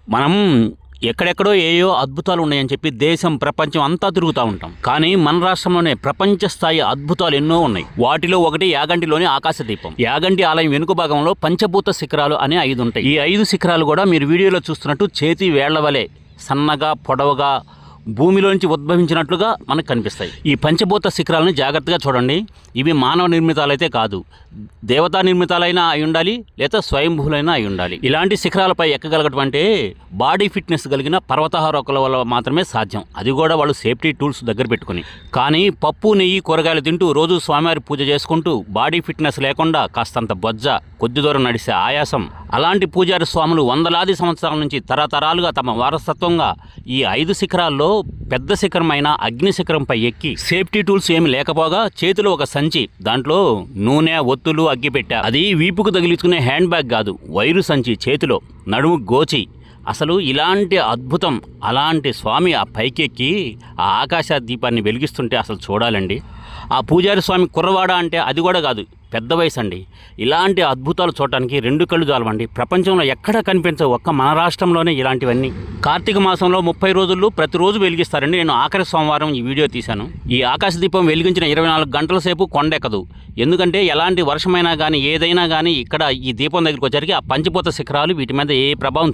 మనం ఎక్కడెక్కడో ఏయో అద్భుతాలు ఉన్నాయని చెప్పి దేశం ప్రపంచం అంతా తిరుగుతూ ఉంటాం. కానీ మన రాష్ట్రంలోనే ప్రపంచ స్థాయి అద్భుతాలు ఎన్నో ఉన్నాయి. వాటిలో ఒకటి యాగంటిలోని ఆకాశదీపం. యాగంటి ఆలయం వెనుక భాగంలో పంచభూత శిఖరాలు అనే 5 ఉంటాయి. ఈ 5 శిఖరాలు కూడా మీరు వీడియోలో చూస్తున్నట్టు చేతి వేళ్ల వలె సన్నగా పొడవుగా భూమిలో నుంచి ఉద్భవించినట్లుగా మనకు కనిపిస్తాయి. ఈ పంచభూత శిఖరాలను జాగ్రత్తగా చూడండి. ఇవి మానవ నిర్మితాలైతే కాదు, దేవతా నిర్మితాలైనా అయి ఉండాలి, లేదా స్వయంభూలైనా అయి ఉండాలి. ఇలాంటి శిఖరాలపై ఎక్కగలగటం అంటే బాడీ ఫిట్నెస్ కలిగిన పర్వతారోహకుల వల్ల మాత్రమే సాధ్యం. అది కూడా వాళ్ళు సేఫ్టీ టూల్స్ దగ్గర పెట్టుకుని. కానీ పప్పు నెయ్యి కూరగాయలు తింటూ రోజు స్వామివారి పూజ చేసుకుంటూ బాడీ ఫిట్నెస్ లేకుండా కాస్తంత బొజ్జ, కొద్ది దూరం నడిసే ఆయాసం, అలాంటి పూజారి స్వాములు వందలాది సంవత్సరాల నుంచి తరతరాలుగా తమ వారసత్వంగా ఈ 5 శిఖరాల్లో పెద్ద శిఖరమైన అగ్ని శిఖరంపై ఎక్కి సేఫ్టీ టూల్స్ ఏమి లేకపోగా చేతిలో ఒక సంచి, దాంట్లో నూనె, ఒత్తులు, అగ్గిపెట్టె, అది వీపుకు తగిలించుకునే హ్యాండ్ బ్యాగ్ కాదు, వైరు సంచి చేతిలో, నడుము గోచి. అసలు ఇలాంటి అద్భుతం, అలాంటి స్వామి ఆ పైకెక్కి ఆ ఆకాశ దీపాన్ని వెలిగిస్తుంటే అసలు చూడాలండి. ఆ పూజారి స్వామి కుర్రవాడ అంటే అది కూడా కాదు, పెద్ద వయసు అండి. ఇలాంటి అద్భుతాలు చూడటానికి 2 కళ్ళు చాలవండి. ప్రపంచంలో ఎక్కడ కనిపించవు, ఒక్క మన రాష్ట్రంలోనే ఇలాంటివన్నీ. కార్తీక మాసంలో 30 రోజులు ప్రతిరోజు వెలిగిస్తారండి. నేను ఆఖరి సోమవారం ఈ వీడియో తీశాను. ఈ ఆకాశ దీపం వెలిగించిన 24 గంటల సేపు కొండెక్కదు. ఎందుకంటే ఎలాంటి వర్షమైనా కానీ ఏదైనా కానీ ఇక్కడ ఈ దీపం దగ్గరికి వచ్చరికి ఆ పంచభూత శిఖరాలు వీటి మీద ఏ ప్రభావం